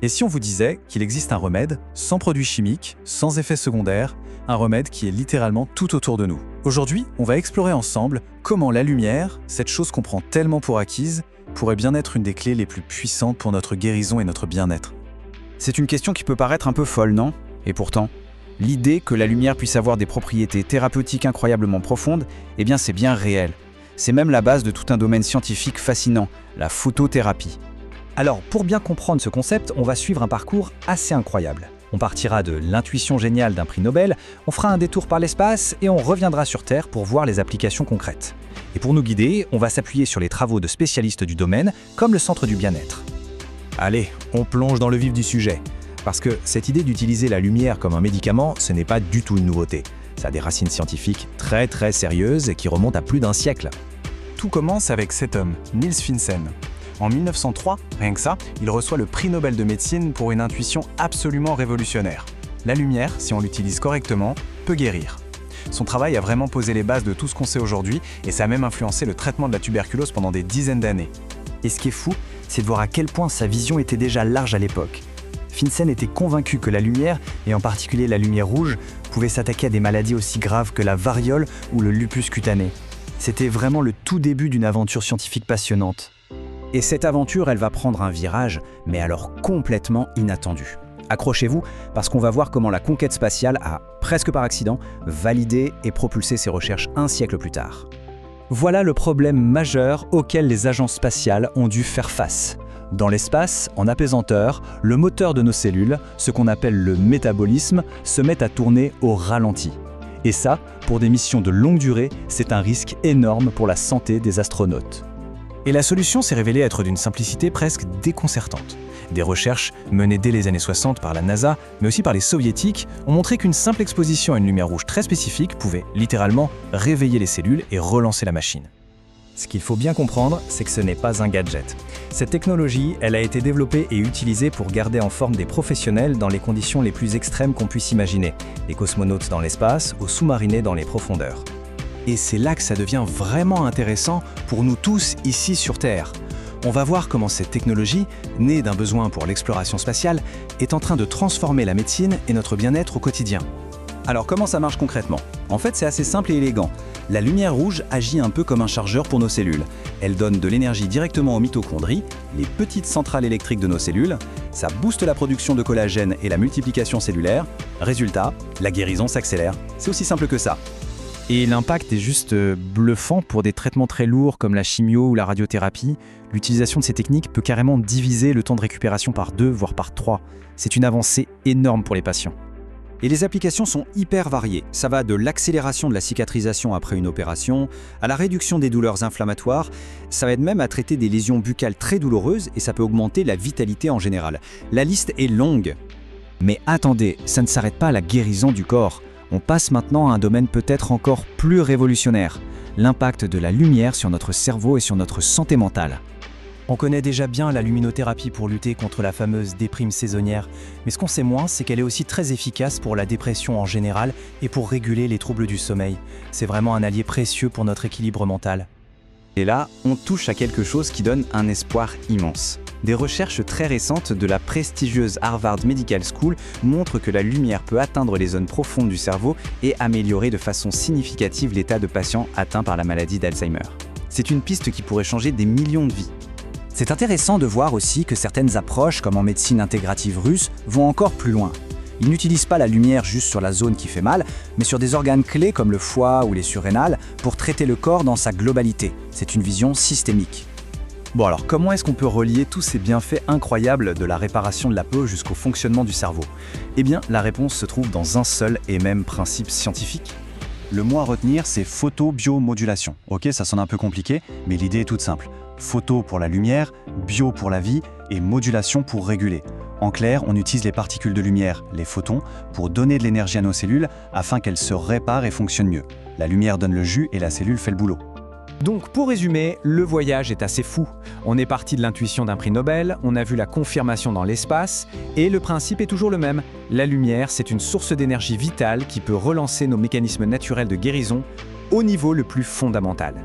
Et si on vous disait qu'il existe un remède sans produits chimiques, sans effets secondaires, un remède qui est littéralement tout autour de nous? Aujourd'hui, on va explorer ensemble comment la lumière, cette chose qu'on prend tellement pour acquise, pourrait bien être une des clés les plus puissantes pour notre guérison et notre bien-être. C'est une question qui peut paraître un peu folle, non? Et pourtant, l'idée que la lumière puisse avoir des propriétés thérapeutiques incroyablement profondes, eh bien c'est bien réel. C'est même la base de tout un domaine scientifique fascinant, la photothérapie. Alors, pour bien comprendre ce concept, on va suivre un parcours assez incroyable. On partira de l'intuition géniale d'un prix Nobel, on fera un détour par l'espace et on reviendra sur Terre pour voir les applications concrètes. Et pour nous guider, on va s'appuyer sur les travaux de spécialistes du domaine, comme le Centre du Bien-être. Allez, on plonge dans le vif du sujet. Parce que cette idée d'utiliser la lumière comme un médicament, ce n'est pas du tout une nouveauté. Ça a des racines scientifiques très sérieuses et qui remontent à plus d'un siècle. Tout commence avec cet homme, Niels Finsen. En 1903, rien que ça, il reçoit le prix Nobel de médecine pour une intuition absolument révolutionnaire. La lumière, si on l'utilise correctement, peut guérir. Son travail a vraiment posé les bases de tout ce qu'on sait aujourd'hui et ça a même influencé le traitement de la tuberculose pendant des dizaines d'années. Et ce qui est fou, c'est de voir à quel point sa vision était déjà large à l'époque. Finsen était convaincu que la lumière, et en particulier la lumière rouge, pouvait s'attaquer à des maladies aussi graves que la variole ou le lupus cutané. C'était vraiment le tout début d'une aventure scientifique passionnante. Et cette aventure, elle va prendre un virage, mais alors complètement inattendu. Accrochez-vous, parce qu'on va voir comment la conquête spatiale a, presque par accident, validé et propulsé ses recherches un siècle plus tard. Voilà le problème majeur auquel les agences spatiales ont dû faire face. Dans l'espace, en apesanteur, le moteur de nos cellules, ce qu'on appelle le métabolisme, se met à tourner au ralenti. Et ça, pour des missions de longue durée, c'est un risque énorme pour la santé des astronautes. Et la solution s'est révélée être d'une simplicité presque déconcertante. Des recherches menées dès les années 60 par la NASA, mais aussi par les soviétiques, ont montré qu'une simple exposition à une lumière rouge très spécifique pouvait littéralement réveiller les cellules et relancer la machine. Ce qu'il faut bien comprendre, c'est que ce n'est pas un gadget. Cette technologie, elle a été développée et utilisée pour garder en forme des professionnels dans les conditions les plus extrêmes qu'on puisse imaginer, des cosmonautes dans l'espace aux sous-marinés dans les profondeurs. Et c'est là que ça devient vraiment intéressant pour nous tous ici sur Terre. On va voir comment cette technologie, née d'un besoin pour l'exploration spatiale, est en train de transformer la médecine et notre bien-être au quotidien. Alors comment ça marche concrètement? En fait, c'est assez simple et élégant. La lumière rouge agit un peu comme un chargeur pour nos cellules. Elle donne de l'énergie directement aux mitochondries, les petites centrales électriques de nos cellules. Ça booste la production de collagène et la multiplication cellulaire. Résultat, la guérison s'accélère. C'est aussi simple que ça. Et l'impact est juste bluffant pour des traitements très lourds comme la chimio ou la radiothérapie. L'utilisation de ces techniques peut carrément diviser le temps de récupération par 2, voire par 3. C'est une avancée énorme pour les patients. Et les applications sont hyper variées. Ça va de l'accélération de la cicatrisation après une opération, à la réduction des douleurs inflammatoires. Ça va être même à traiter des lésions buccales très douloureuses et ça peut augmenter la vitalité en général. La liste est longue. Mais attendez, ça ne s'arrête pas à la guérison du corps. On passe maintenant à un domaine peut-être encore plus révolutionnaire, l'impact de la lumière sur notre cerveau et sur notre santé mentale. On connaît déjà bien la luminothérapie pour lutter contre la fameuse déprime saisonnière, mais ce qu'on sait moins, c'est qu'elle est aussi très efficace pour la dépression en général et pour réguler les troubles du sommeil. C'est vraiment un allié précieux pour notre équilibre mental. Et là, on touche à quelque chose qui donne un espoir immense. Des recherches très récentes de la prestigieuse Harvard Medical School montrent que la lumière peut atteindre les zones profondes du cerveau et améliorer de façon significative l'état de patients atteints par la maladie d'Alzheimer. C'est une piste qui pourrait changer des millions de vies. C'est intéressant de voir aussi que certaines approches, comme en médecine intégrative russe, vont encore plus loin. Ils n'utilisent pas la lumière juste sur la zone qui fait mal, mais sur des organes clés comme le foie ou les surrénales pour traiter le corps dans sa globalité. C'est une vision systémique. Bon alors, comment est-ce qu'on peut relier tous ces bienfaits incroyables de la réparation de la peau jusqu'au fonctionnement du cerveau? Eh bien, la réponse se trouve dans un seul et même principe scientifique. Le mot à retenir, c'est photobiomodulation. Ok, ça sonne un peu compliqué, mais l'idée est toute simple. Photo pour la lumière, bio pour la vie et modulation pour réguler. En clair, on utilise les particules de lumière, les photons, pour donner de l'énergie à nos cellules afin qu'elles se réparent et fonctionnent mieux. La lumière donne le jus et la cellule fait le boulot. Donc pour résumer, le voyage est assez fou. On est parti de l'intuition d'un prix Nobel, on a vu la confirmation dans l'espace, et le principe est toujours le même. La lumière, c'est une source d'énergie vitale qui peut relancer nos mécanismes naturels de guérison au niveau le plus fondamental.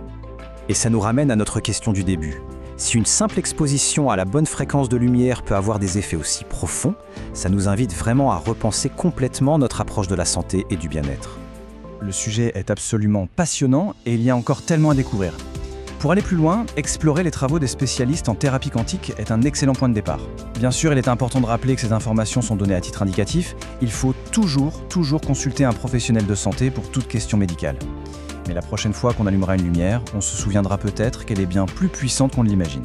Et ça nous ramène à notre question du début. Si une simple exposition à la bonne fréquence de lumière peut avoir des effets aussi profonds, ça nous invite vraiment à repenser complètement notre approche de la santé et du bien-être. Le sujet est absolument passionnant et il y a encore tellement à découvrir. Pour aller plus loin, explorer les travaux des spécialistes en thérapie quantique est un excellent point de départ. Bien sûr, il est important de rappeler que ces informations sont données à titre indicatif. Il faut toujours consulter un professionnel de santé pour toute question médicale. Mais la prochaine fois qu'on allumera une lumière, on se souviendra peut-être qu'elle est bien plus puissante qu'on ne l'imagine.